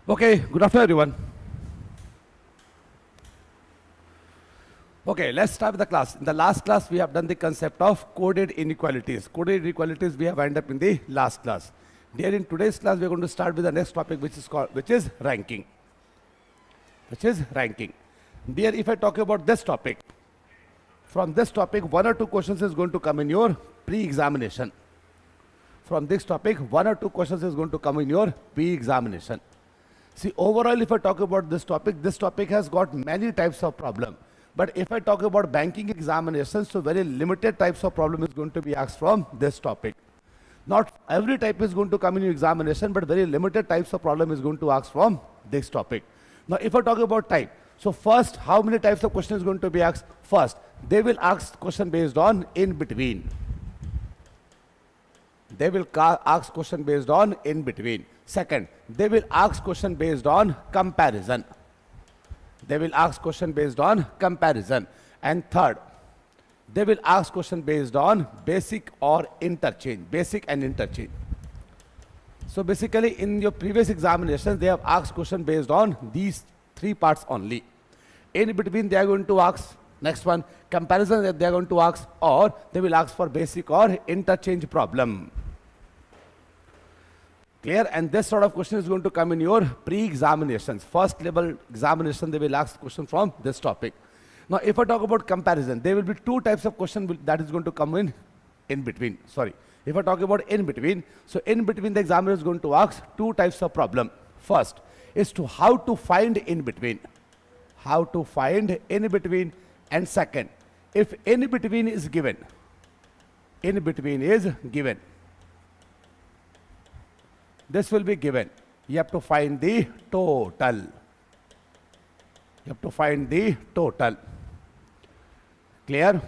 Okay, good afternoon, everyone. Okay, let's start with the class. In the last class, we have done the concept of coded inequalities. Coded inequalities we have ended up in the last class. Dear, in today's class, we are going to start with the next topic, which is ranking. Dear, if I talk about this topic, from this topic, one or two questions is going to come in your pre-examination. From this topic, one or two questions is going to come in your pre-examination. See, overall, if I talk about this topic has got many types of problem. But if I talk about banking examinations, so very limited types of problem is going to be asked from this topic. Not every type is going to come in your examination, but very limited types of problem is going to ask from this topic. Now, if I talk about type, so first, how many types of question is going to be asked? First, they will ask question based on in between. They will ask question based on in between. Second, they will ask question based on comparison. They will ask question based on comparison. And third, they will ask question based on basic or interchange, basic and interchange. So basically in your previous examinations, they have asked question based on these three parts only. In between, they are going to ask, next one, comparison that they are going to ask, or they will ask for basic or interchange problem. Clear? And this sort of question is going to come in your pre-examinations. First level examination, they will ask question from this topic. Now, if I talk about comparison, there will be two types of question that is going to come in between. Sorry. If I talk about in between, so in between the examiner is going to ask two types of problem. First is to how to find in between. How to find in between. And second, if in between is given, in between is given, this will be given. You have to find the total. You have to find the total. Clear?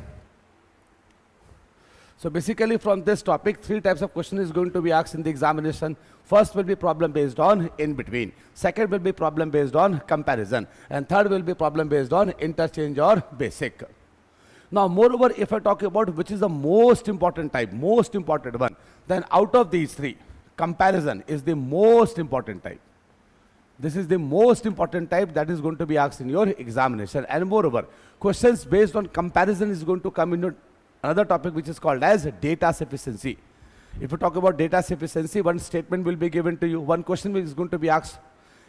So basically from this topic, three types of question is going to be asked in the examination. First will be problem based on in between. Second will be problem based on comparison. And third will be problem based on interchange or basic. Now moreover, if I talk about which is the most important type, most important one, then out of these three, comparison is the most important type. This is the most important type that is going to be asked in your examination. And moreover, questions based on comparison is going to come in another topic which is called as data sufficiency. If you talk about data sufficiency, one statement will be given to you, one question is going to be asked,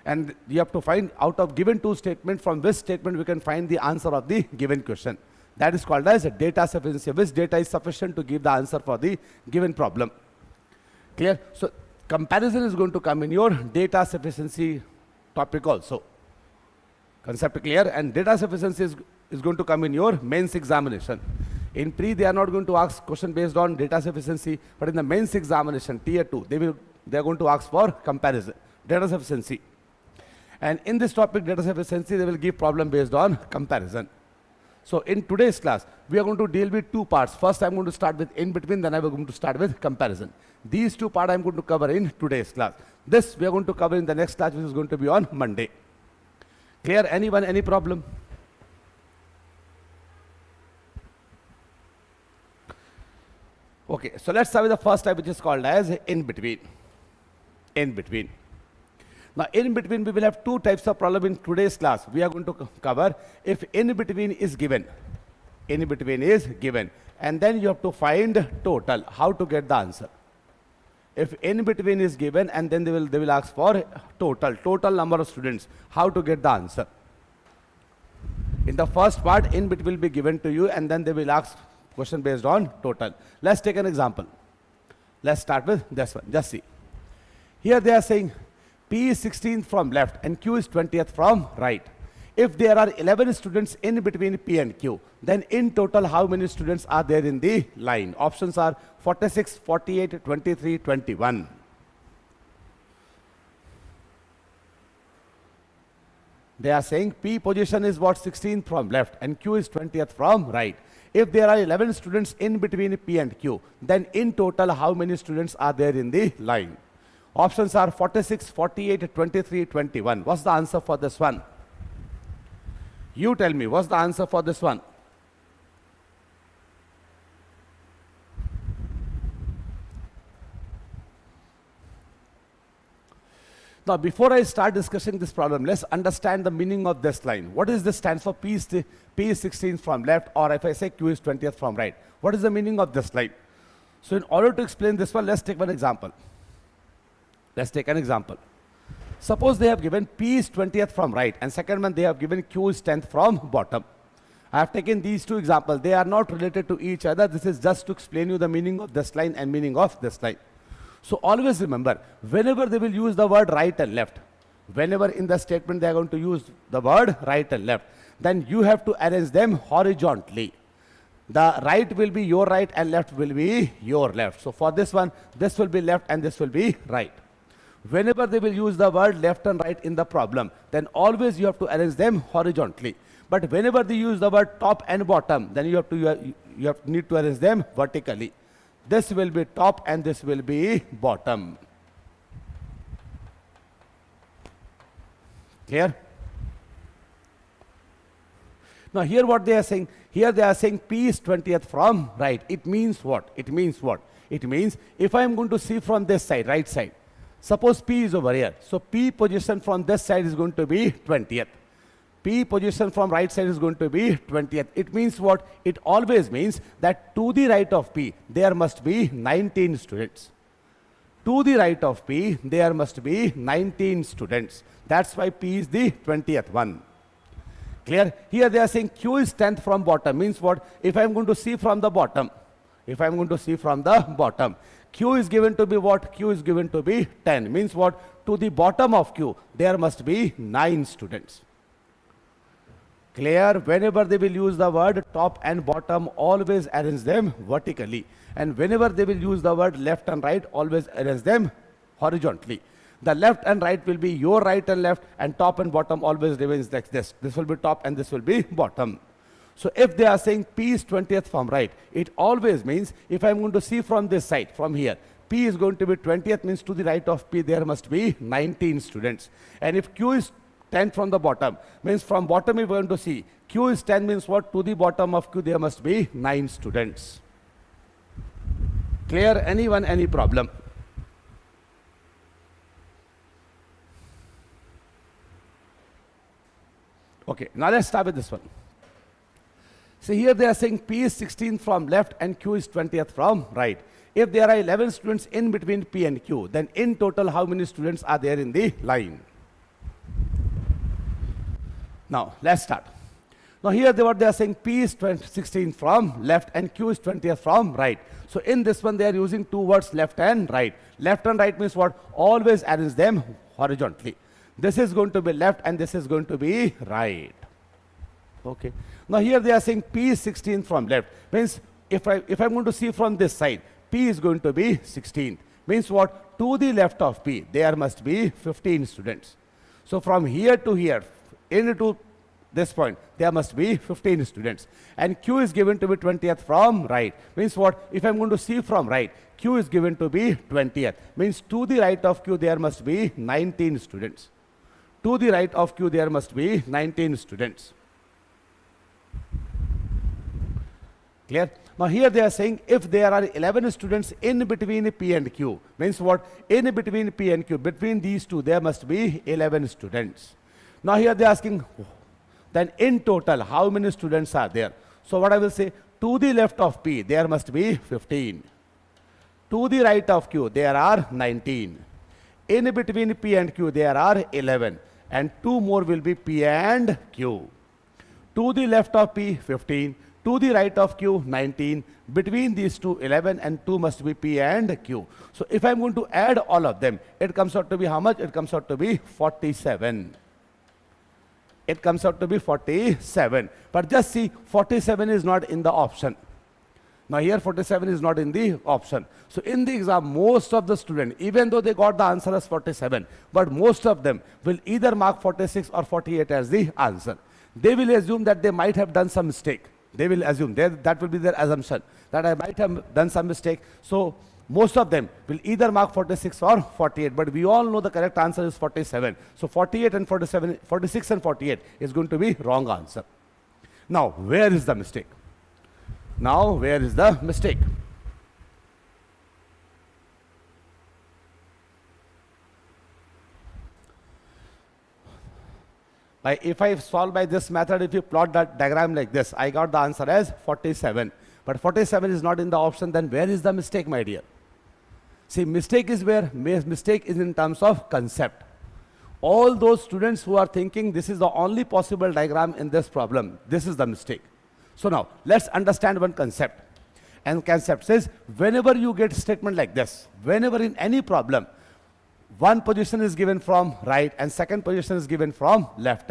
and you have to find out of given two statements, from which statement we can find the answer of the given question. That is called as data sufficiency. Which data is sufficient to give the answer for the given problem. Clear? So comparison is going to come in your data sufficiency topic also. Concept clear? And data sufficiency is going to come in your mains examination. In pre, they are not going to ask question based on data sufficiency, but in the mains examination, tier 2, they are going to ask for comparison, data sufficiency. And in this topic, data sufficiency, they will give problem based on comparison. So in today's class, we are going to deal with two parts. First, I'm going to start with in between, then I'm going to start with comparison. These two parts I'm going to cover in today's class. This we are going to cover in the next class, which is going to be on Monday. Clear? Anyone, any problem? Okay, so let's start with the first type, which is called as in between. In between. Now, in between, we will have two types of problem in today's class. We are going to cover if in between is given. In between is given. And then you have to find total, how to get the answer. If in between is given, and then they will ask for total number of students, how to get the answer. In the first part, in between will be given to you, and then they will ask question based on total. Let's take an example. Let's start with this one. Just see. Here they are saying P is 16th from left and Q is 20th from right. If there are 11 students in between P and Q, then in total how many students are there in the line? Options are 46, 48, 23, 21. They are saying P position is what? 16th from left and Q is 20th from right. If there are 11 students in between P and Q, then in total how many students are there in the line? Options are 46, 48, 23, 21. What's the answer for this one? You tell me, what's the answer for this one? Now, before I start discussing this problem, let's understand the meaning of this line. What is this stands for? P is 16th from left, or if I say Q is 20th from right. What is the meaning of this line? So in order to explain this one, let's take one example. Let's take an example. Suppose they have given P is 20th from right, and second one they have given Q is 10th from bottom. I have taken these two examples. They are not related to each other. This is just to explain you the meaning of this line and meaning of this line. So always remember, whenever they will use the word right and left, whenever in the statement they are going to use the word right and left, then you have to arrange them horizontally. The right will be your right and left will be your left. So for this one, this will be left and this will be right. Whenever they will use the word left and right in the problem, then always you have to arrange them horizontally. But whenever they use the word top and bottom, then you need to arrange them vertically. This will be top and this will be bottom. Clear? Now here what they are saying, here they are saying P is 20th from right. It means what? It means what? It means if I am going to see from this side, right side, suppose P is over here. So P position from this side is going to be 20th. P position from right side is going to be 20th. It means what? It always means that to the right of P, there must be 19 students. To the right of P, there must be 19 students. That's why P is the 20th one. Clear? Here they are saying Q is 10th from bottom. Means what? If I am going to see from the bottom, if I am going to see from the bottom, Q is given to be what? Q is given to be 10. Means what? To the bottom of Q, there must be 9 students. Clear? Whenever they will use the word top and bottom, always arrange them vertically. And whenever they will use the word left and right, always arrange them horizontally. The left and right will be your right and left, and top and bottom always remains like this. This will be top and this will be bottom. So if they are saying P is 20th from right, it always means if I am going to see from this side, from here, P is going to be 20th, means to the right of P there must be 19 students. And if Q is 10 from the bottom, means from bottom we are going to see Q is 10, means what? To the bottom of Q there must be 9 students. Clear? Anyone, any problem? Okay, now let's start with this one. So here they are saying P is 16th from left and Q is 20th from right. If there are 11 students in between P and Q, then in total how many students are there in the line? Now, let's start. Now here what they are saying, P is 16th from left and Q is 20th from right. So in this one they are using two words, left and right. Left and right means what? Always arrange them horizontally. This is going to be left and this is going to be right. Okay. Now here they are saying P is 16th from left. Means if I'm going to see from this side, P is going to be 16th. Means what? To the left of P, there must be 15 students. So from here to here, into this point, there must be 15 students. And Q is given to be 20th from right. Means what? If I'm going to see from right, Q is given to be 20th. Means to the right of Q, there must be 19 students. To the right of Q, there must be 19 students. Clear? Now here they are saying if there are 11 students in between P and Q, means what? In between P and Q, between these two, there must be 11 students. Now here they are asking, then in total, how many students are there? So what I will say, to the left of P, there must be 15. To the right of Q, there are 19. In between P and Q, there are 11. And two more will be P and Q. To the left of P, 15. To the right of Q, 19. Between these two, 11, and 2 must be P and Q. So if I'm going to add all of them, it comes out to be how much? It comes out to be 47. It comes out to be 47. But just see, 47 is not in the option. Now here 47 is not in the option. So in the exam, most of the students, even though they got the answer as 47, but most of them will either mark 46 or 48 as the answer. They will assume that they might have done some mistake. They will assume, that will be their assumption, that I might have done some mistake. So most of them will either mark 46 or 48, but we all know the correct answer is 47. So 48 and 47, 46 and 48 is going to be wrong answer. Now, where is the mistake? Now, where is the mistake? If I solve by this method, if you plot that diagram like this, I got the answer as 47. But 47 is not in the option, then where is the mistake, my dear? See, mistake is where? Mistake is in terms of concept. All those students who are thinking this is the only possible diagram in this problem, this is the mistake. So now, let's understand one concept. And concept says, whenever you get statement like this, whenever in any problem, one position is given from right and second position is given from left.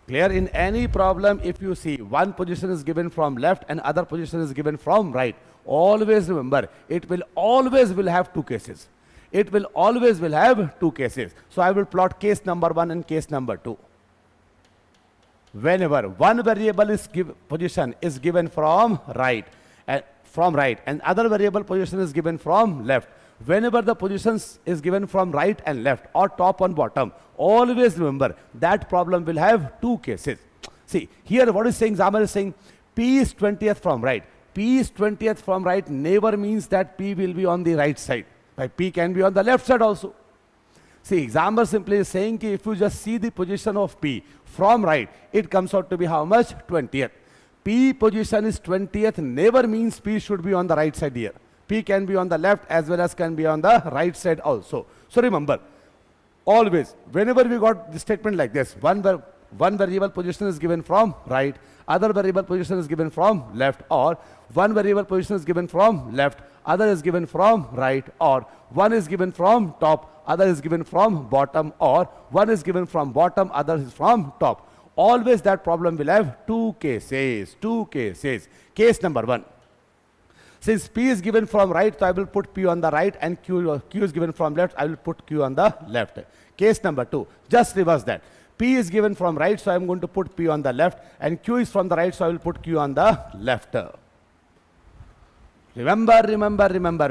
Clear? In any problem, if you see one position is given from left and other position is given from right, always remember, it will always will have two cases. It will always will have two cases. So I will plot case number 1 and case number 2. Whenever one variable is position is given from right and other variable position is given from left, whenever the positions is given from right and left or top and bottom, always remember that problem will have two cases. See, here what is saying, examiner is saying P is 20th from right. P is 20th from right never means that P will be on the right side. P can be on the left side also. See, examiner simply is saying that if you just see the position of P from right, it comes out to be how much? 20th. P position is 20th never means P should be on the right side here. P can be on the left as well as can be on the right side also. So remember, always, whenever we got the statement like this, one variable position is given from right, other variable position is given from left, or one variable position is given from left, other is given from right, or one is given from top, other is given from bottom, or one is given from bottom, other is from top. Always that problem will have two cases. Case number 1. Since P is given from right, so I will put P on the right, and Q is given from left, I will put Q on the left. Case number 2, just reverse that. P is given from right, so I am going to put P on the left, and Q is from the right, so I will put Q on the left. Remember,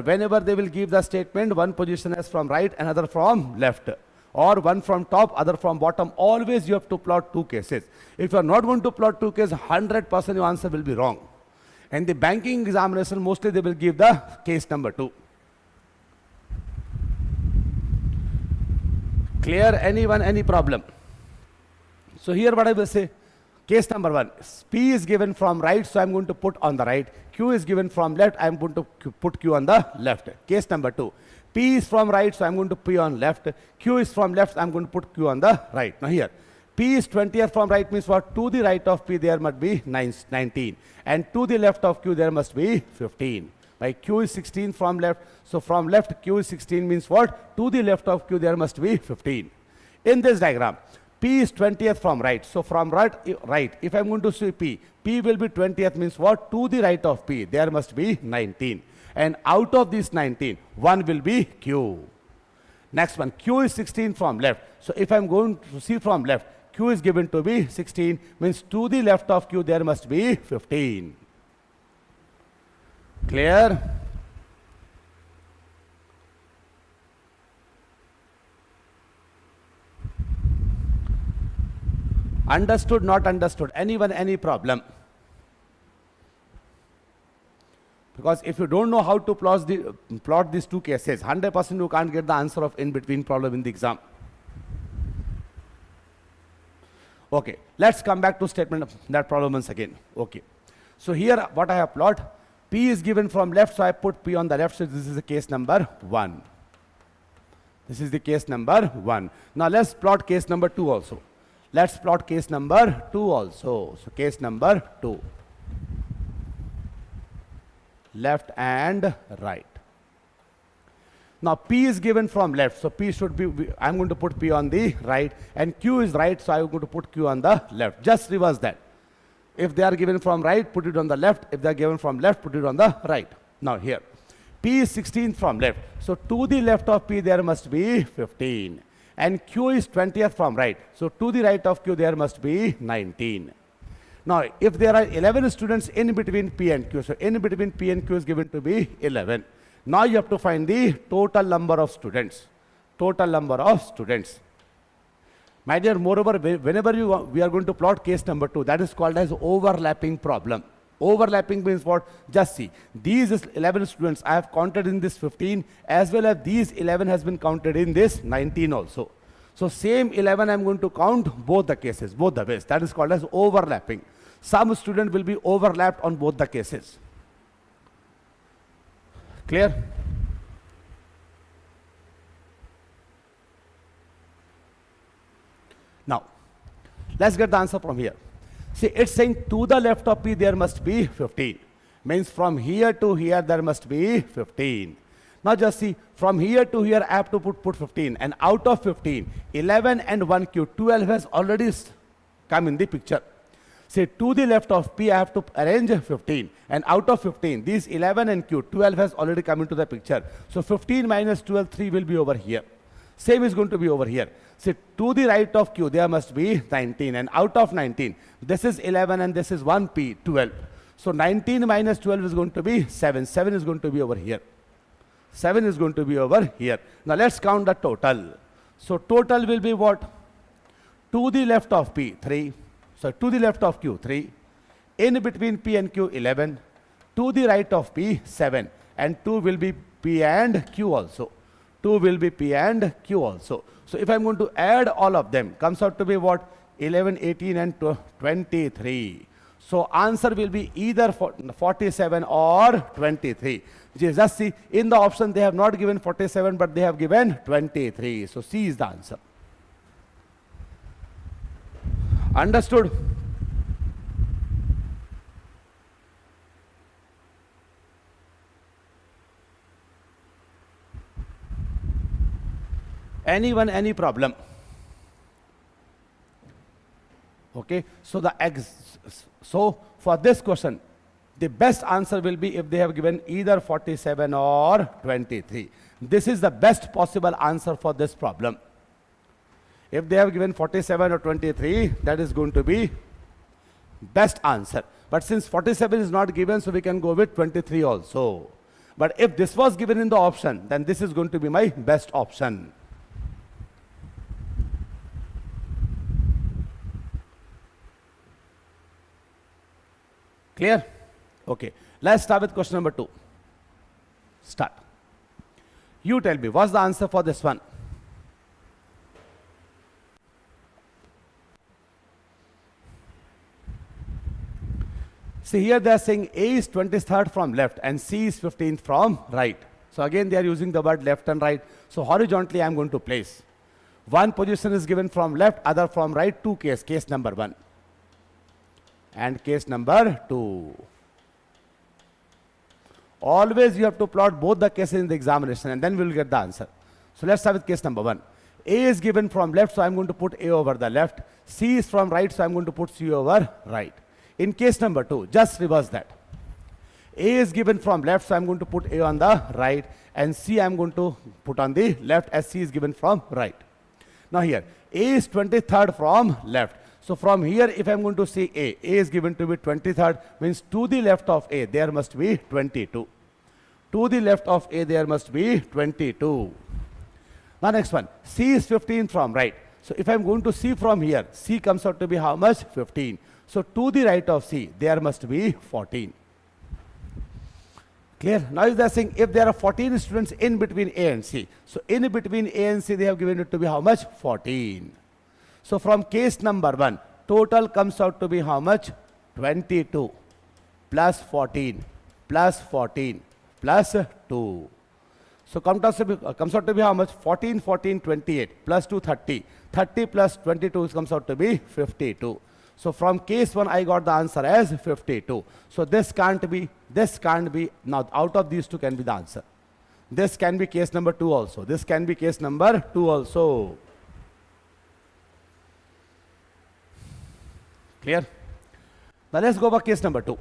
whenever they will give the statement, one position is from right, another from left, or one from top, other from bottom, always you have to plot two cases. If you are not going to plot two cases, 100% your answer will be wrong. And the banking examination, mostly they will give the case number 2. Clear? Anyone, any problem? So here what I will say, case number 1, P is given from right, so I am going to put on the right. Q is given from left, I am going to put Q on the left. Case number 2, P is from right, so I am going to P on left. Q is from left, I am going to put Q on the right. Now here, P is 20th from right means what? To the right of P there must be 19, and to the left of Q there must be 15. Q is 16 from left, so from left Q is 16 means what? To the left of Q there must be 15. In this diagram, P is 20th from right, so from right, if I am going to see P will be 20th means what? To the right of P there must be 19, and out of this 19, 1 will be Q. Next one, Q is 16 from left, so if I am going to see from left, Q is given to be 16 means to the left of Q there must be 15. Clear? Understood, not understood? Anyone, any problem? Because if you don't know how to plot these two cases, 100% you can't get the answer of in-between problem in the exam. Okay, let's come back to statement of that problem once again. Okay, so here what I have plot, P is given from left, so I put P on the left, so this is the case number 1. This is the case number 1. Now let's plot case number 2 also. Let's plot case number 2 also. So case number 2. Left and right. Now P is given from left, so P should be, I'm going to put P on the right, and Q is right, so I'm going to put Q on the left. Just reverse that. If they are given from right, put it on the left. If they are given from left, put it on the right. Now here, P is 16 from left, so to the left of P there must be 15. And Q is 20th from right, so to the right of Q there must be 19. Now if there are 11 students in between P and Q, so in between P and Q is given to be 11. Now you have to find the total number of students. Total number of students. My dear, moreover, whenever we are going to plot case number 2, that is called as overlapping problem. Overlapping means what? Just see, these 11 students I have counted in this 15, as well as these 11 has been counted in this 19 also. So same 11 I'm going to count both the cases, both the ways. That is called as overlapping. Some student will be overlapped on both the cases. Clear? Now, let's get the answer from here. See, it's saying to the left of P there must be 15. Means from here to here there must be 15. Now just see, from here to here I have to put 15, and out of 15, 11 and 1 Q, 12 has already come in the picture. Say to the left of P I have to arrange 15, and out of 15, these 11 and Q, 12 has already come into the picture. So 15 minus 12, 3 will be over here. Same is going to be over here. Say to the right of Q there must be 19, and out of 19, this is 11 and this is 1 P, 12. So 19 minus 12 is going to be 7. 7 is going to be over here. 7 is going to be over here. Now let's count the total. So total will be what? To the left of P, 3. So to the left of Q, 3. In between P and Q, 11. To the right of P, 7. And 2 will be P and Q also. 2 will be P and Q also. So if I'm going to add all of them, comes out to be what? 11, 18 and 23. So answer will be either 47 or 23. Just see, in the option they have not given 47, but they have given 23. So C is the answer. Understood? Anyone, any problem? Okay, so so for this question, the best answer will be if they have given either 47 or 23. This is the best possible answer for this problem. If they have given 47 or 23, that is going to be best answer. But since 47 is not given, so we can go with 23 also. But if this was given in the option, then this is going to be my best option. Clear? Okay. Let's start with question number 2. Start. You tell me, what's the answer for this one? See, here they are saying A is 23rd from left and C is 15th from right. So again they are using the word left and right. So horizontally I am going to place. One position is given from left, other from right. Two case number 1 and case number 2. Always you have to plot both the cases in the examination, and then we will get the answer. So let's start with case number 1. A is given from left, so I am going to put A over the left. C is from right, so I am going to put C over right. In case number 2, just reverse that. A is given from left, so I am going to put A on the right, and C I am going to put on the left as C is given from right. Now here, A is 23rd from left. So from here, if I am going to see A is given to be 23rd, means to the left of A, there must be 22. To the left of A, there must be 22. Now next one, C is 15 from right. So if I am going to see from here, C comes out to be how much? 15. So to the right of C, there must be 14. Clear? Now if they are saying if there are 14 students in between A and C, so in between A and C, they have given it to be how much? 14. So from case number 1, total comes out to be how much? 22 plus 14 plus 14 plus 2. So comes out to be how much? 14, 14, 28 plus 2, 30. 30 plus 22 comes out to be 52. So from case 1, I got the answer as 52. So this can't be. Now out of these two can be the answer. This can be case number 2 also. This can be case number 2 also. Clear? Now let's go back case number 2.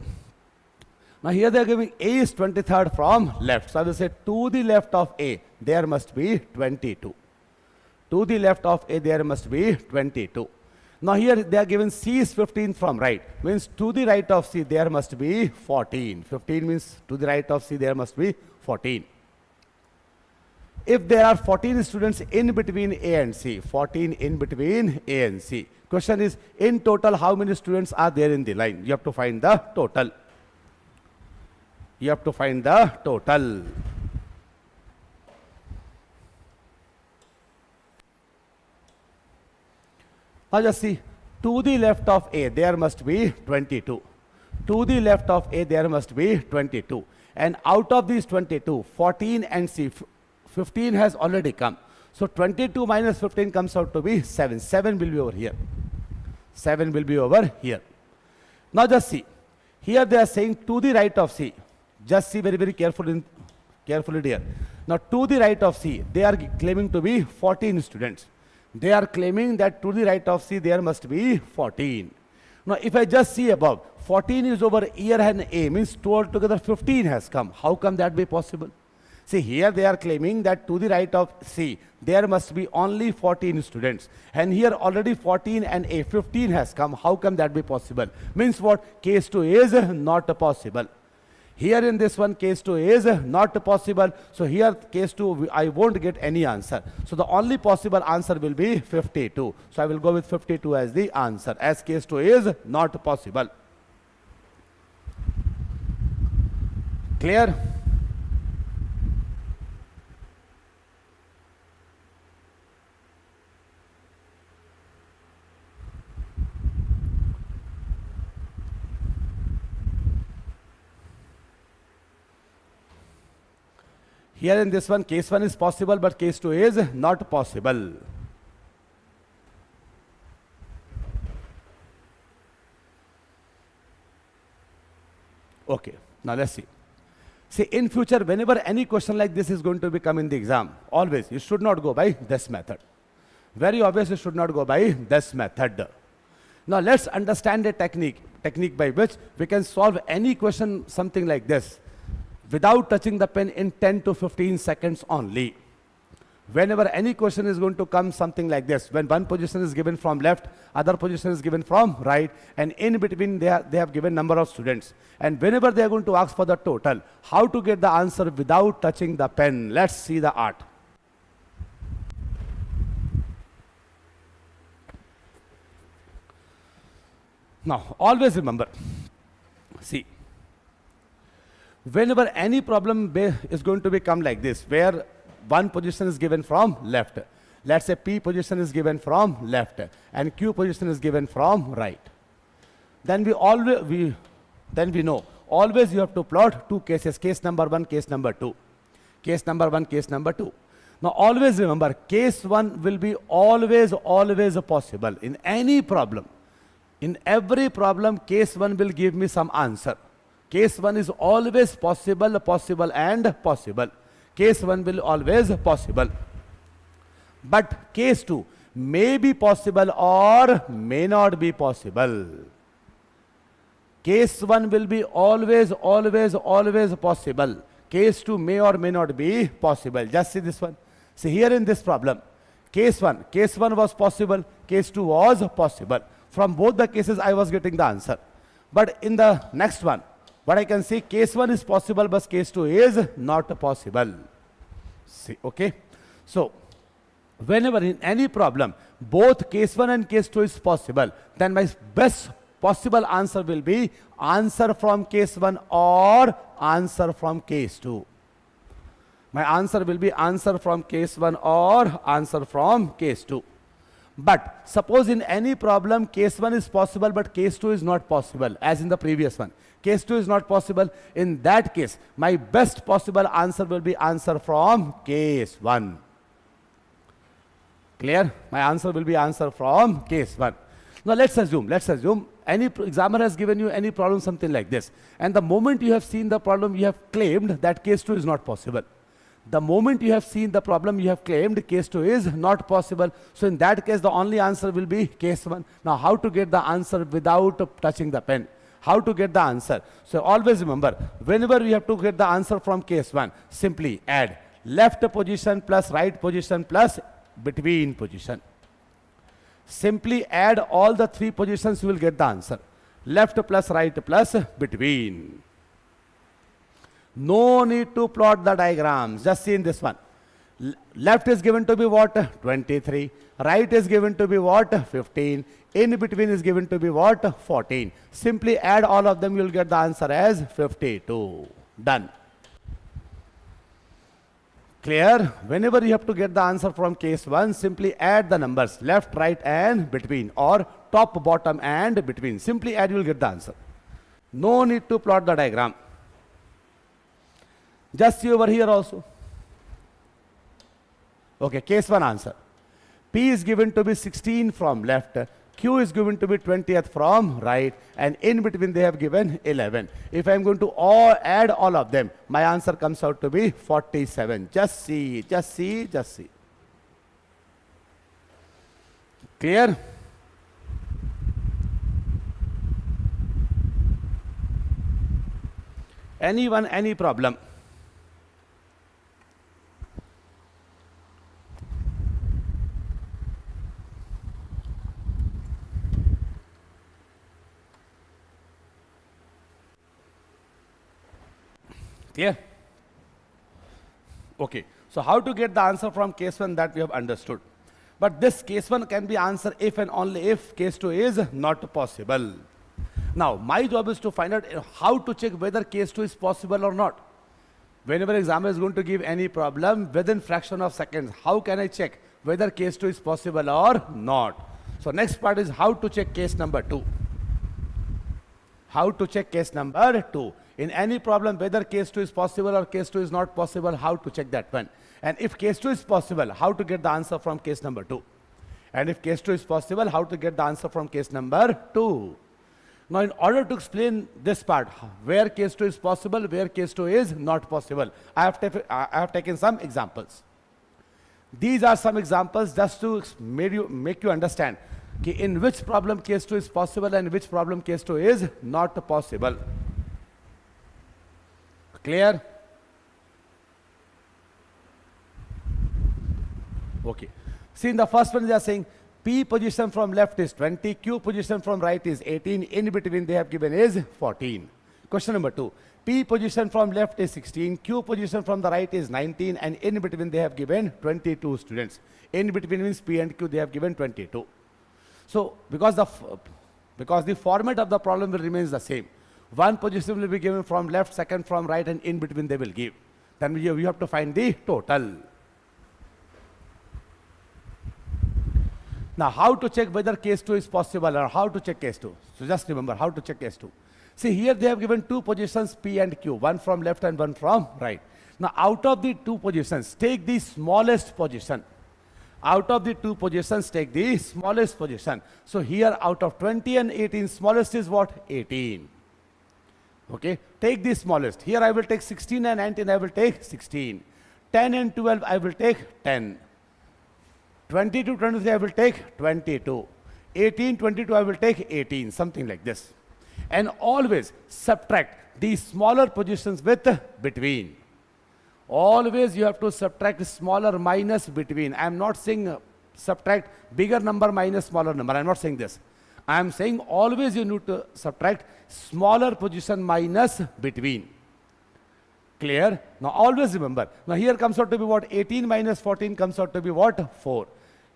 Now here they are giving A is 23rd from left. So I will say to the left of A, there must be 22. To the left of A, there must be 22. Now here they are given C is 15 from right. Means to the right of C, there must be 14. 15 means to the right of C, there must be 14. If there are 14 students in between A and C, 14 in between A and C. Question is, in total, how many students are there in the line? You have to find the total. You have to find the total. Now just see, to the left of A, there must be 22. To the left of A, there must be 22. And out of these 22, 14 and C, 15 has already come. So 22 minus 15 comes out to be 7. 7 will be over here. 7 will be over here. Now just see, here they are saying to the right of C. Just see very, very carefully here. Now to the right of C, they are claiming to be 14 students. They are claiming that to the right of C, there must be 14. Now if I just see above, 14 is over here and A, means altogether 15 has come. How come that be possible? See, here they are claiming that to the right of C, there must be only 14 students. And here already 14 and A, 15 has come. How come that be possible? Means what? Case 2 is not possible. Here in this one, case 2 is not possible. So here case 2, I won't get any answer. So the only possible answer will be 52. So I will go with 52 as the answer, as case 2 is not possible. Clear? Here in this one, case 1 is possible, but case 2 is not possible. Okay, now let's see. See, in future, whenever any question like this is going to become in the exam, always, you should not go by this method. Very obvious, you should not go by this method. Now let's understand a technique by which we can solve any question something like this without touching the pen in 10 to 15 seconds only. Whenever any question is going to come something like this, when one position is given from left, other position is given from right, and in between they have given number of students. And whenever they are going to ask for the total, how to get the answer without touching the pen? Let's see the art. Now, always remember, see, whenever any problem is going to become like this, where one position is given from left, let's say P position is given from left and Q position is given from right, then we know always you have to plot two cases, case number 1, case number 2, case number 1, case number 2. Now always remember, case 1 will be always possible in any problem. In every problem, case 1 will give me some answer. Case 1 is always possible, and possible. Case 1 will always possible. But case 2 may be possible or may not be possible. Case 1 will be always possible. Case 2 may or may not be possible. Just see this one. See here in this problem, case 1 was possible, case 2 was possible. From both the cases I was getting the answer. But in the next one, what I can see, case 1 is possible, but case 2 is not possible. See, okay? So, whenever in any problem, both case 1 and case 2 is possible, then my best possible answer will be answer from case 1 or answer from case 2. My answer will be answer from case 1 or answer from case 2. But suppose in any problem, case 1 is possible, but case 2 is not possible, as in the previous one. Case 2 is not possible. In that case, my best possible answer will be answer from case 1. Clear? My answer will be answer from case 1. Now let's assume any examiner has given you any problem, something like this. And the moment you have seen the problem, you have claimed that case 2 is not possible. The moment you have seen the problem, you have claimed case 2 is not possible. So in that case, the only answer will be case 1. Now how to get the answer without touching the pen? How to get the answer? So always remember, whenever you have to get the answer from case 1, simply add left position plus right position plus between position. Simply add all the 3 positions, you will get the answer. Left plus right plus between. No need to plot the diagrams. Just see in this one. Left is given to be what? 23. Right is given to be what? 15. In between is given to be what? 14. Simply add all of them, you will get the answer as 52. Done. Clear? Whenever you have to get the answer from case 1, simply add the numbers left, right and between, or top, bottom and between. Simply add, you will get the answer. No need to plot the diagram. Just see over here also. Okay, case 1 answer. P is given to be 16 from left, Q is given to be 20th from right, and in between they have given 11. If I am going to add all of them, my answer comes out to be 47. Just see, just see, just see. Clear? Anyone, any problem? Clear? Okay. So how to get the answer from case 1, that we have understood. But this case 1 can be answered if and only if case 2 is not possible. Now, my job is to find out how to check whether case 2 is possible or not. Whenever examiner is going to give any problem within fraction of seconds, how can I check whether case 2 is possible or not? So next part is how to check case number 2. How to check case number 2. In any problem, whether case 2 is possible or case 2 is not possible, how to check that one. And if case 2 is possible, how to get the answer from case number 2. And if case 2 is possible, how to get the answer from case number 2. Now, in order to explain this part, where case 2 is possible, where case 2 is not possible, I have taken some examples. These are some examples just to make you understand in which problem case 2 is possible and which problem case 2 is not possible. Clear? Okay. See, in the first one they are saying P position from left is 20, Q position from right is 18, in between they have given is 14. Question number 2. P position from left is 16, Q position from the right is 19, and in between they have given 22 students. In between means P and Q, they have given 22. So, because the format of the problem will remain the same. One position will be given from left, second from right, and in between they will give. Then we have to find the total. Now, how to check whether case 2 is possible or how to check case 2? So, just remember how to check case 2. See, here they have given two positions P and Q, one from left and one from right. Now, out of the two positions, take the smallest position. Out of the two positions, take the smallest position. So, here out of 20 and 18, smallest is what? 18. Okay, take the smallest. Here I will take 16 and 19, I will take 16. 10 and 12, I will take 10. 20 to 23, I will take 22. 18, 22, I will take 18, something like this. And always subtract the smaller positions with between. Always you have to subtract smaller minus between. I am not saying subtract bigger number minus smaller number. I am not saying this. I am saying always you need to subtract smaller position minus between. Clear? Now always remember. Now here comes out to be what? 18 minus 14 comes out to be what? 4.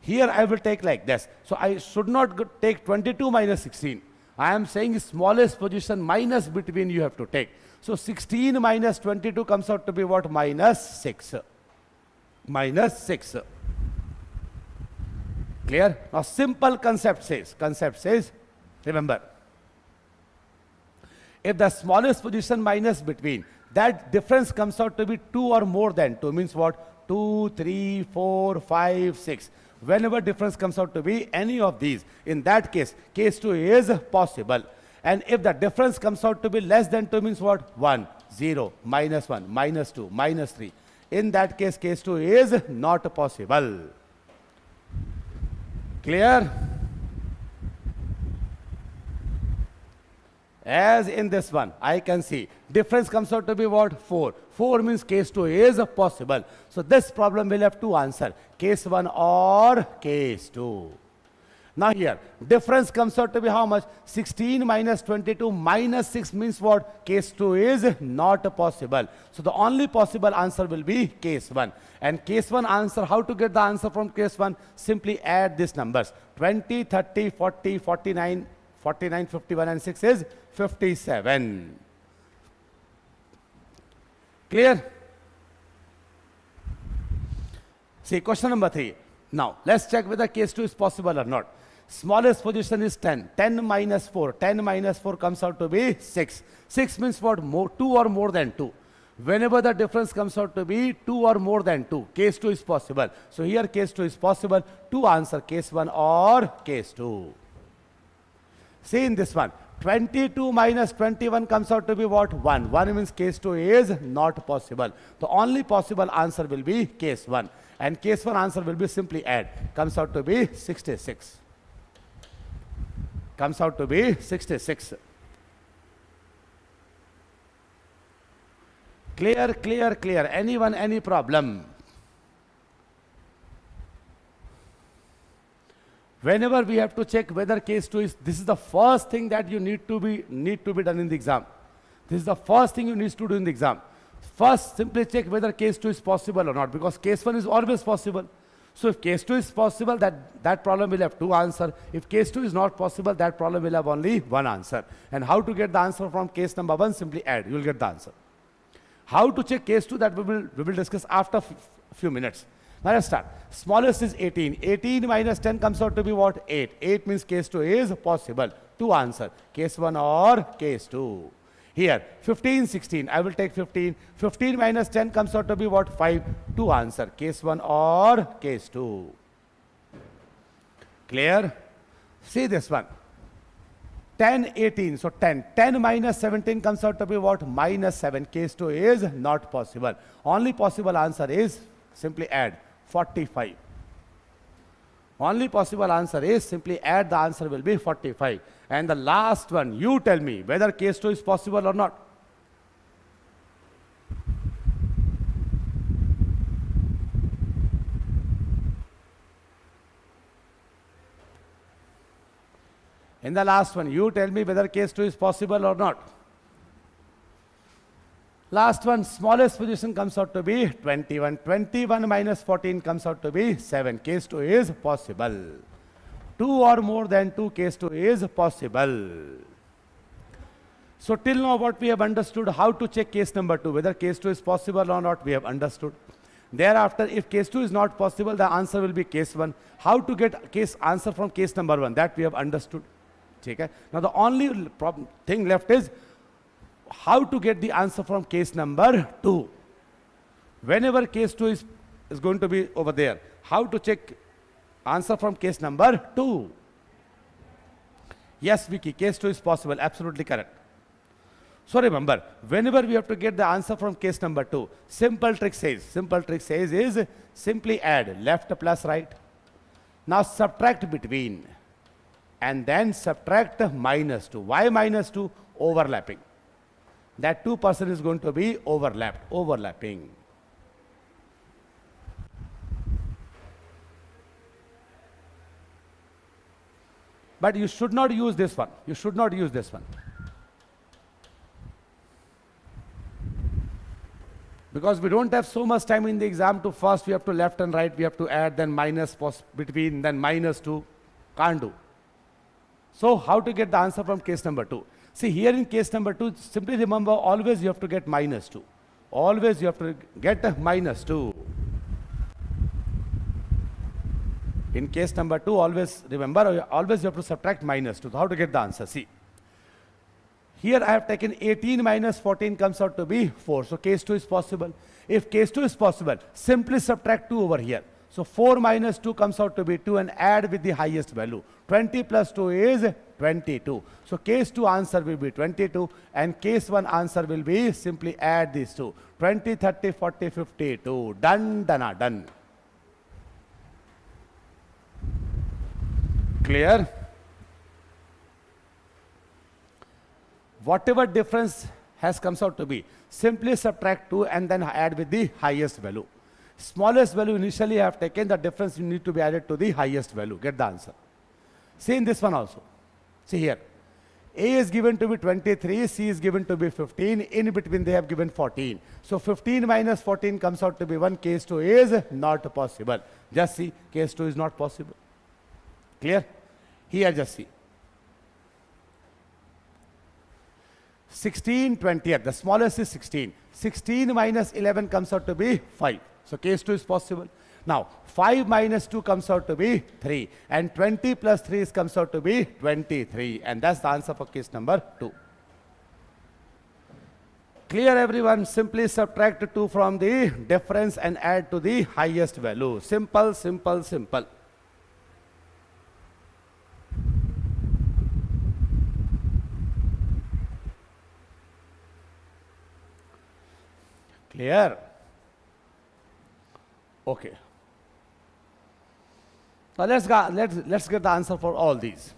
Here I will take like this. So I should not take 22 minus 16. I am saying smallest position minus between you have to take. So 16 minus 22 comes out to be what? Minus 6. Minus 6. Clear? Now simple concept says, remember, if the smallest position minus between, that difference comes out to be 2 or more than 2, means what? 2, 3, 4, 5, 6. Whenever difference comes out to be any of these, in that case, case 2 is possible. And if the difference comes out to be less than 2, means what? 1, 0, minus 1, minus 2, minus 3. In that case, case 2 is not possible. Clear? As in this one, I can see difference comes out to be what? 4. 4 means case 2 is possible. So this problem will have two answers, case 1 or case 2. Now here, difference comes out to be how much? 16 minus 22 minus 6 means what? Case 2 is not possible. So the only possible answer will be case 1. And case 1 answer, how to get the answer from case 1? Simply add these numbers. 20, 30, 40, 49, 49, 51 and 6 is 57. Clear? See, question number 3. Now, let's check whether case 2 is possible or not. Smallest position is 10. 10 minus 4. 10 minus 4 comes out to be 6. 6 means what? 2 or more than 2. Whenever the difference comes out to be 2 or more than 2, case 2 is possible. So here case 2 is possible. To answer case 1 or case 2. See in this one, 22 minus 21 comes out to be what? 1. 1 means case 2 is not possible. The only possible answer will be case 1. And case 1 answer will be simply add. Comes out to be 66. Comes out to be 66. Clear, clear, clear. Anyone, any problem? Whenever we have to check whether case 2 is, this is the first thing that you need to be done in the exam. This is the first thing you need to do in the exam. First, simply check whether case 2 is possible or not, because case 1 is always possible. So if case 2 is possible, that problem will have 2 answers. If case 2 is not possible, that problem will have only 1 answer. And how to get the answer from case number 1? Simply add. You will get the answer. How to check case 2? That we will discuss after few minutes. Now let's start. Smallest is 18. 18 minus 10 comes out to be what? 8. 8 means case 2 is possible. To answer case 1 or case 2. Here 15, 16. I will take 15. 15 minus 10 comes out to be what? 5. To answer case 1 or case 2. Clear? See this one. 10, 18. So 10. 10 minus 17 comes out to be what? Minus 7. Case 2 is not possible. Only possible answer is simply add 45. Only possible answer is simply add, the answer will be 45. And the last one, you tell me whether case 2 is possible or not. In the last one, you tell me whether case 2 is possible or not. Last one, smallest position comes out to be 21. 21 minus 14 comes out to be 7. Case 2 is possible. 2 or more than 2, case 2 is possible. So till now what we have understood, how to check case number 2, whether case 2 is possible or not, we have understood. Thereafter, if case 2 is not possible, the answer will be case 1. How to get case answer from case number 1, that we have understood. Okay? Now the only thing left is how to get the answer from case number 2. Whenever case 2 is going to be over there, how to check answer from case number 2? Yes, Vicky, case 2 is possible. Absolutely correct. So remember, whenever we have to get the answer from case number 2, simple trick says is simply add left plus right. Now subtract between and then subtract minus 2. Why minus 2? Overlapping. That 2% is going to be overlapping. But you should not use this one. You should not use this one. Because we don't have so much time in the exam to first we have to left and right, we have to add, then minus between, then minus 2. Can't do. So how to get the answer from case number 2? See, here in case number 2, simply remember, always you have to get minus 2. Always you have to get minus 2. In case number 2, always remember, always you have to subtract minus 2. So how to get the answer? See, here I have taken 18 minus 14 comes out to be 4. So case 2 is possible. If case 2 is possible, simply subtract 2 over here. So 4 minus 2 comes out to be 2 and add with the highest value. 20 plus 2 is 22. So case 2 answer will be 22 and case 1 answer will be simply add these two. 20, 30, 40, 52. Done, done. Clear? Whatever difference has comes out to be, simply subtract 2 and then add with the highest value. Smallest value initially I have taken, the difference you need to be added to the highest value. Get the answer. See in this one also. See here. A is given to be 23, C is given to be 15, in between they have given 14. So 15 minus 14 comes out to be 1, case 2 is not possible. Just see, case 2 is not possible. Clear? Here just see. 16, 20th, the smallest is 16. 16 minus 11 comes out to be 5. So case 2 is possible. Now 5 minus 2 comes out to be 3, and 20 plus 3 comes out to be 23, and that's the answer for case number 2. Clear, everyone? Simply subtract 2 from the difference and add to the highest value. Simple, simple, simple. Clear? Okay. Now let's get the answer for all these.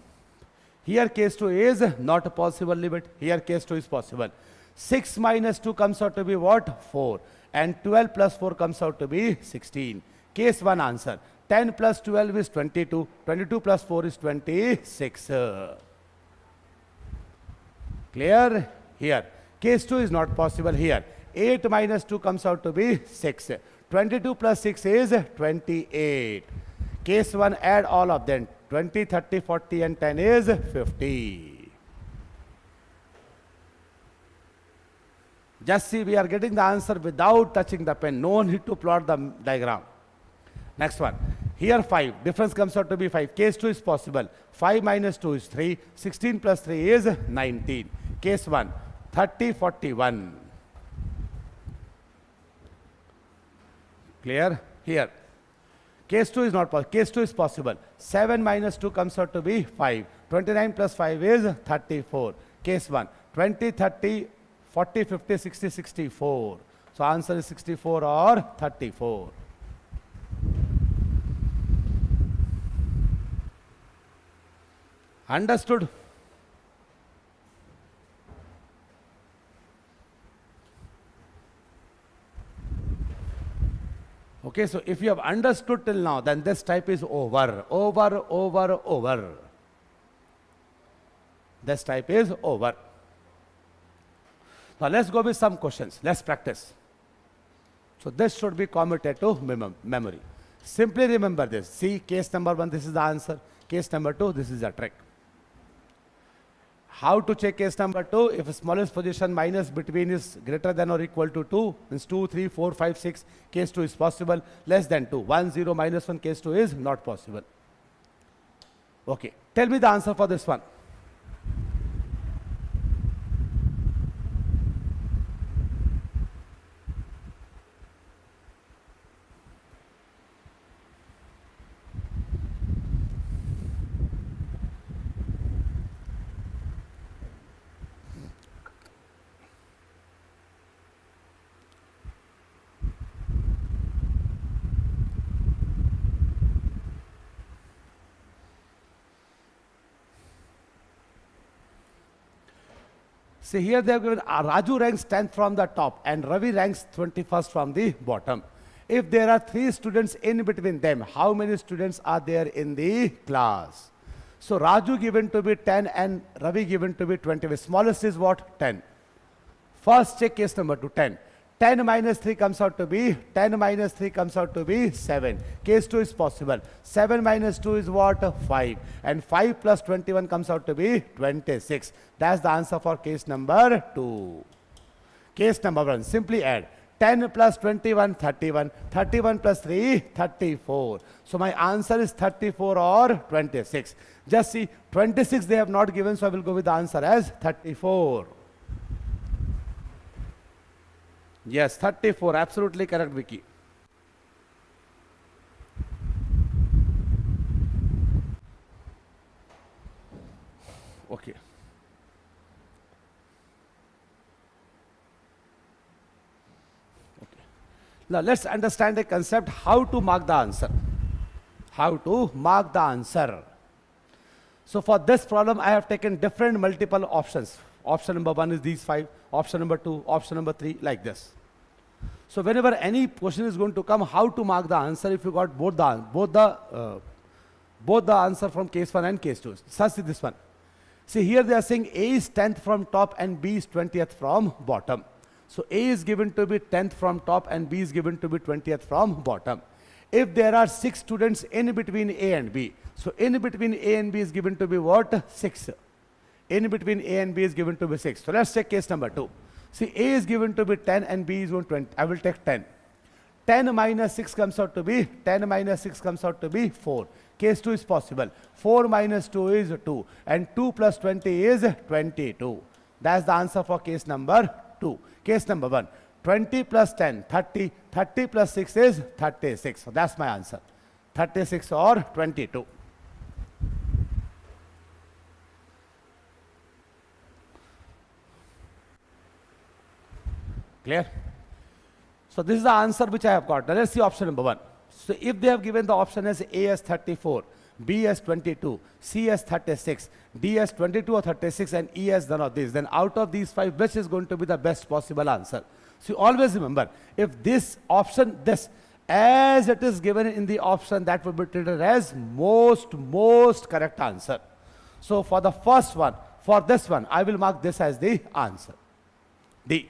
Here case 2 is not a possible limit. Here case 2 is possible. 6 minus 2 comes out to be what? 4. And 12 plus 4 comes out to be 16. Case 1 answer. 10 plus 12 is 22. 22 plus 4 is 26. Clear? Here. Case 2 is not possible here. 8 minus 2 comes out to be 6. 22 plus 6 is 28. Case 1, add all of them. 20, 30, 40 and 10 is 50. Just see, we are getting the answer without touching the pen. No need to plot the diagram. Next one. Here 5. Difference comes out to be 5. Case 2 is possible. 5 minus 2 is 3. 16 plus 3 is 19. Case 1. 30, 41. Clear? Here. Case 2 is not possible. Case 2 is possible. 7 minus 2 comes out to be 5. 29 plus 5 is 34. Case 1. 20, 30, 40, 50, 60, 64. So answer is 64 or 34. Understood? Okay, so if you have understood till now, then this type is over. Over, over, over. This type is over. Now let's go with some questions. Let's practice. So this should be committed to memory. Simply remember this. See, case number 1, this is the answer. Case number 2, this is the trick. How to check case number 2? If the smallest position minus between is greater than or equal to 2, means 2, 3, 4, 5, 6, case 2 is possible. Less than 2. 1, 0, minus 1, case 2 is not possible. Okay. Tell me the answer for this one. See, here they have given Raju ranks 10th from the top and Ravi ranks 21st from the bottom. If there are 3 students in between them, how many students are there in the class? So Raju given to be 10 and Ravi given to be 20. The smallest is what? 10. First check case number 2, 10. 10 minus 3 comes out to be 10 minus 3 comes out to be 7. Case 2 is possible. 7 minus 2 is what? 5. And 5 plus 21 comes out to be 26. That's the answer for case number 2. Case number 1. Simply add 10 plus 21, 31. 31 plus 3, 34. So my answer is 34 or 26. Just see, 26 they have not given, so I will go with the answer as 34. Yes, 34. Absolutely correct, Vicky. Okay. Now let's understand the concept how to mark the answer. How to mark the answer. So for this problem, I have taken different multiple options. Option number 1 is these 5. Option number 2, option number 3, like this. So whenever any question is going to come, how to mark the answer if you got both the answer from case 1 and case 2. Such is this one. See, here they are saying A is 10th from top and B is 20th from bottom. So A is given to be 10th from top and B is given to be 20th from bottom. If there are 6 students in between A and B, so in between A and B is given to be what? 6. In between A and B is given to be 6. So let's check case number 2. See, A is given to be 10 and B is 20. I will take 10. 10 minus 6 comes out to be 10 minus 6 comes out to be 4. Case 2 is possible. 4 minus 2 is 2 and 2 plus 20 is 22. That's the answer for case number 2. Case number 1. 20 plus 10, 30. 30 plus 6 is 36. So that's my answer. 36 or 22. Clear? So this is the answer which I have got. Now let's see option number 1. So if they have given the option as A as 34, B as 22, C as 36, D as 22 or 36, and E as none of these, then out of these 5, which is going to be the best possible answer? So always remember, if this option, this, as it is given in the option, that will be treated as most correct answer. So for the first one, for this one, I will mark this as the answer. D.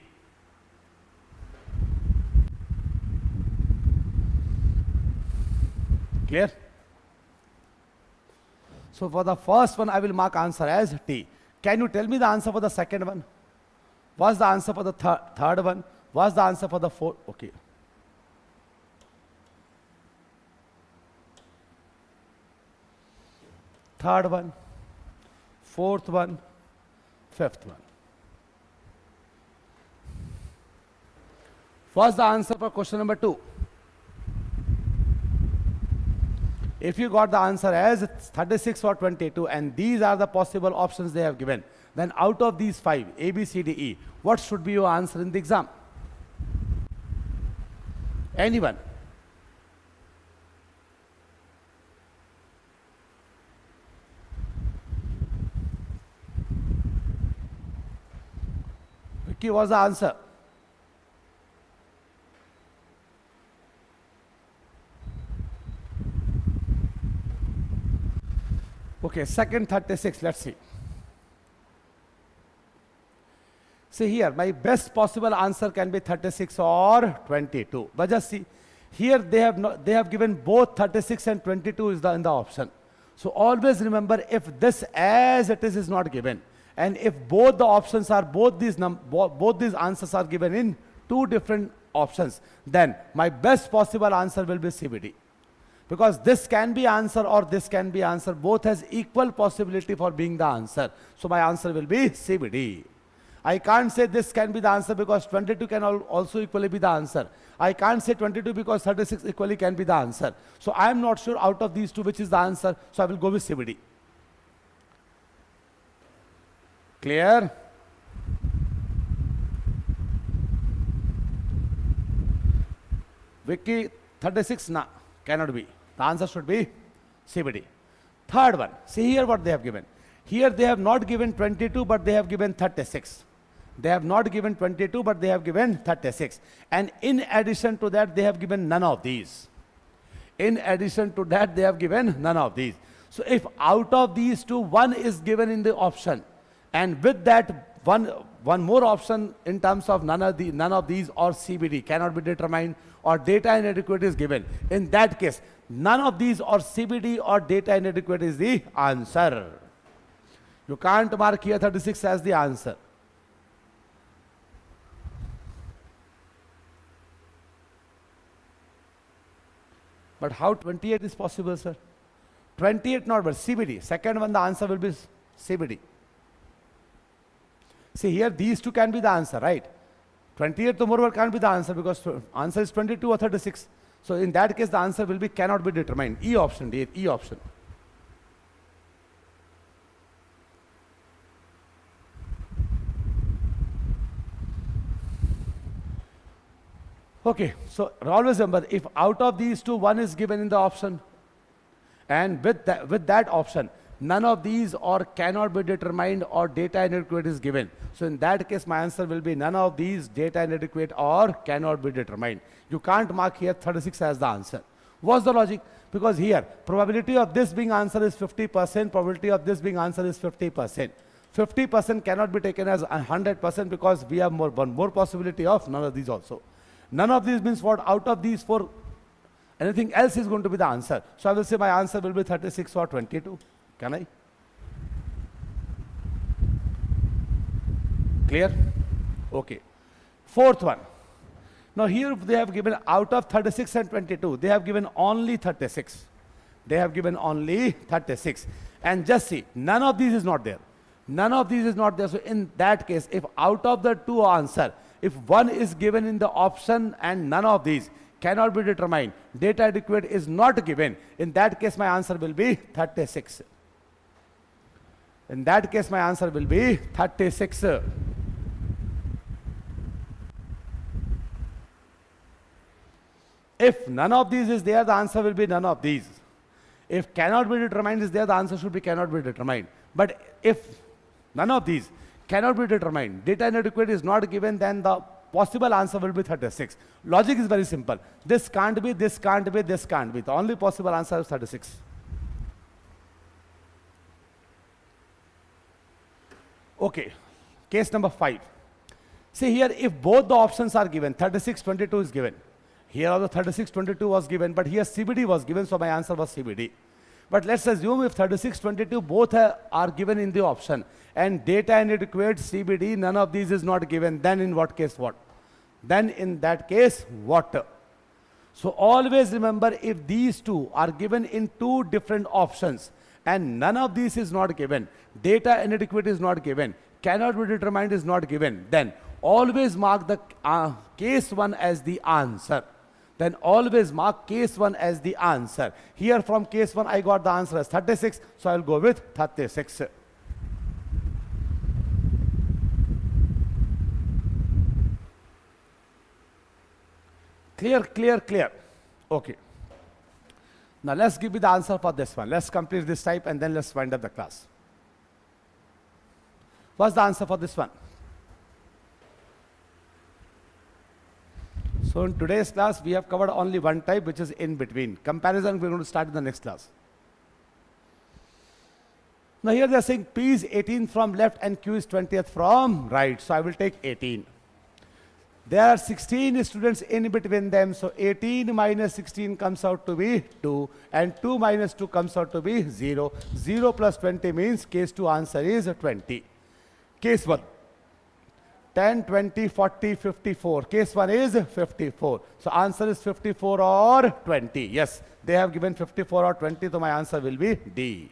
Clear? So for the first one, I will mark answer as T. Can you tell me the answer for the second one? What's the answer for the third one? What's the answer for the fourth? Okay. Third one, fourth one, fifth one. What's the answer for question number 2? If you got the answer as 36 or 22, and these are the possible options they have given, then out of these 5, A, B, C, D, E, what should be your answer in the exam? Anyone? Vicky, what's the answer? Okay, second 36, let's see. See here, my best possible answer can be 36 or 22. But just see, here they have given both 36 and 22 is in the option. So always remember, if this as it is not given, and if both the options are, both these answers are given in 2 different options, then my best possible answer will be CBD. Because this can be answer or this can be answer. Both has equal possibility for being the answer. So my answer will be CBD. I can't say this can be the answer because 22 can also equally be the answer. I can't say 22 because 36 equally can be the answer. So I am not sure out of these 2 which is the answer. So I will go with CBD. Clear? Vicky, 36, nah, cannot be. The answer should be CBD. Third one, see here what they have given. Here they have not given 22, but they have given 36. They have not given 22, but they have given 36. And in addition to that, they have given none of these. In addition to that, they have given none of these. So if out of these 2, one is given in the option, and with that one more option in terms of none of these or CBD cannot be determined, or data inadequate is given, in that case, none of these or CBD or data inadequate is the answer. You can't mark here 36 as the answer. But how 28 is possible, sir? 28 not, but CBD. Second one, the answer will be CBD. See here, these 2 can be the answer, right? 28 to moreover can't be the answer because answer is 22 or 36. So in that case, the answer will be cannot be determined. E option, D, E option. Okay, so always remember, if out of these 2, one is given in the option, and with that option, none of these or cannot be determined or data inadequate is given. So in that case, my answer will be none of these data inadequate or cannot be determined. You can't mark here 36 as the answer. What's the logic? Because here, probability of this being answer is 50%, probability of this being answer is 50%. 50% cannot be taken as 100% because we have one more possibility of none of these also. None of these means what? Out of these 4, anything else is going to be the answer. So I will say my answer will be 36 or 22. Can I? Clear? Okay. Fourth one. Now here they have given out of 36 and 22, they have given only 36. They have given only 36. And just see, none of these is not there. None of these is not there. So in that case, if out of the two answer, if one is given in the option and none of these cannot be determined, data adequate is not given, in that case my answer will be 36. In that case my answer will be 36. If none of these is there, the answer will be none of these. If cannot be determined is there, the answer should be cannot be determined. But if none of these cannot be determined, data inadequate is not given, then the possible answer will be 36. Logic is very simple. This can't be, this can't be, this can't be. The only possible answer is 36. Okay, case number 5. See here, if both the options are given, 36, 22 is given. Here also 36, 22 was given, but here CBD was given, so my answer was CBD. But let's assume if 36, 22 both are given in the option, and data inadequate, CBD, none of these is not given, then in what case what? Then in that case what? So always remember, if these two are given in two different options, and none of these is not given, data inadequate is not given, cannot be determined is not given, then always mark the case 1 as the answer. Then always mark case 1 as the answer. Here from case 1 I got the answer as 36, so I will go with 36. Clear, clear, clear. Okay. Now let's give me the answer for this one. Let's complete this type and then let's wind up the class. What's the answer for this one? So in today's class, we have covered only one type, which is in between. Comparison, we're going to start in the next class. Now here they are saying P is 18 from left and Q is 20th from right. So I will take 18. There are 16 students in between them. So 18 minus 16 comes out to be 2. And 2 minus 2 comes out to be 0. 0 plus 20 means case 2 answer is 20. Case 1. 10, 20, 40, 54. Case 1 is 54. So answer is 54 or 20. Yes, they have given 54 or 20, so my answer will be D.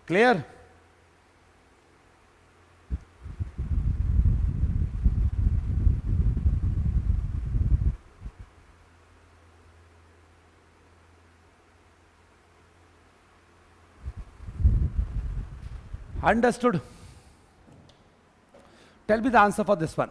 Clear? Understood? Tell me the answer for this one.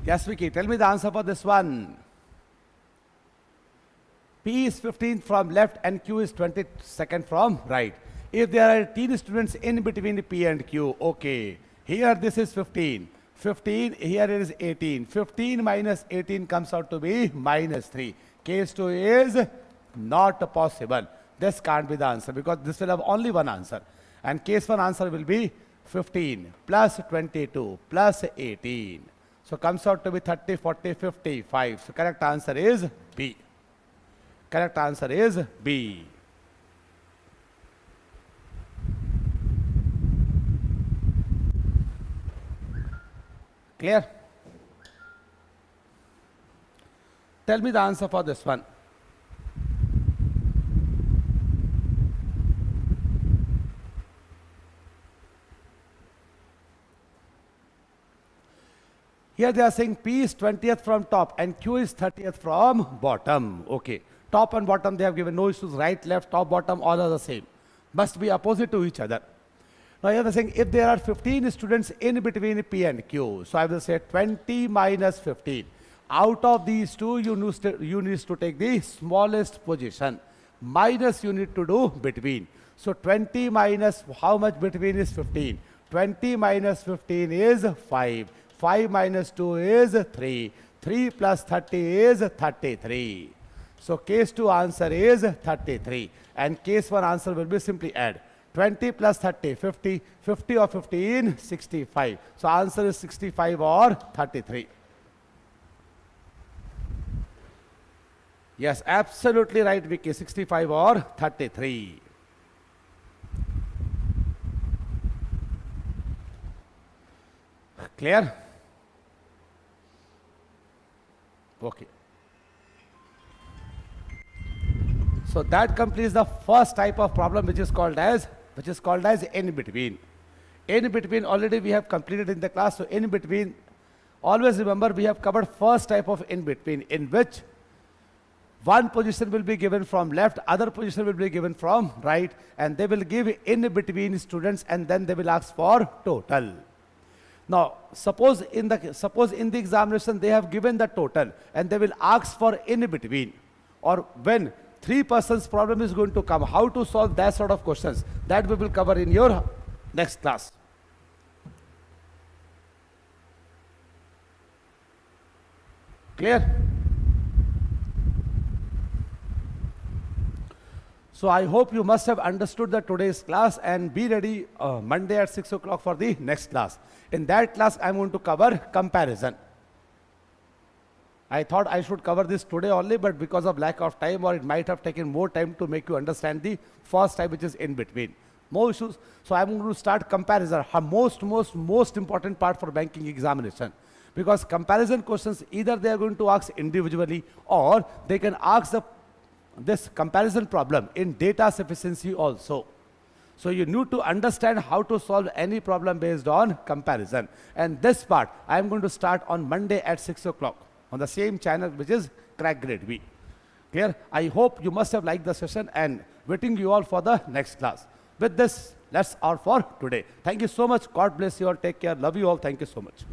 Yes, Vicky, tell me the answer for this one. P is 15 from left and Q is 22nd from right. If there are 18 students in between P and Q, okay. Here this is 15. 15, here it is 18. 15 minus 18 comes out to be minus 3. Case 2 is not possible. This can't be the answer because this will have only one answer. And case 1 answer will be 15 plus 22 plus 18. So comes out to be 30, 40, 55. So correct answer is B. Correct answer is B. Clear? Tell me the answer for this one. Here they are saying P is 20th from top and Q is 30th from bottom. Okay. Top and bottom they have given no issues. Right, left, top, bottom, all are the same. Must be opposite to each other. Now here they are saying if there are 15 students in between P and Q. So I will say 20 minus 15. Out of these two, you need to take the smallest position. Minus you need to do between. So 20 minus how much between is 15? 20 minus 15 is 5. 5 minus 2 is 3. 3 plus 30 is 33. So case 2 answer is 33. And case 1 answer will be simply add. 20 plus 30, 50. 50 or 15, 65. So answer is 65 or 33. Yes, absolutely right, Vicky. 65 or 33. Clear? Okay. So that completes the first type of problem, which is called as in between. In between already we have completed in the class. So in between, always remember we have covered first type of in between, in which one position will be given from left, other position will be given from right, and they will give in between students, and then they will ask for total. Now, suppose in the examination they have given the total, and they will ask for in between, or when three persons problem is going to come, how to solve that sort of questions, that we will cover in your next class. Clear? So I hope you must have understood the today's class, and be ready Monday at 6 o'clock for the next class. In that class, I'm going to cover comparison. I thought I should cover this today only, but because of lack of time, or it might have taken more time to make you understand the first type, which is in between. No issues. So I'm going to start comparison, most important part for banking examination. Because comparison questions, either they are going to ask individually, or they can ask this comparison problem in data sufficiency also. So you need to understand how to solve any problem based on comparison. And this part I am going to start on Monday at 6 o'clock on the same channel, which is Crack Grade B. Clear? I hope you must have liked the session, and waiting you all for the next class. With this, that's all for today. Thank you so much. God bless you all. Take care. Love you all. Thank you so much.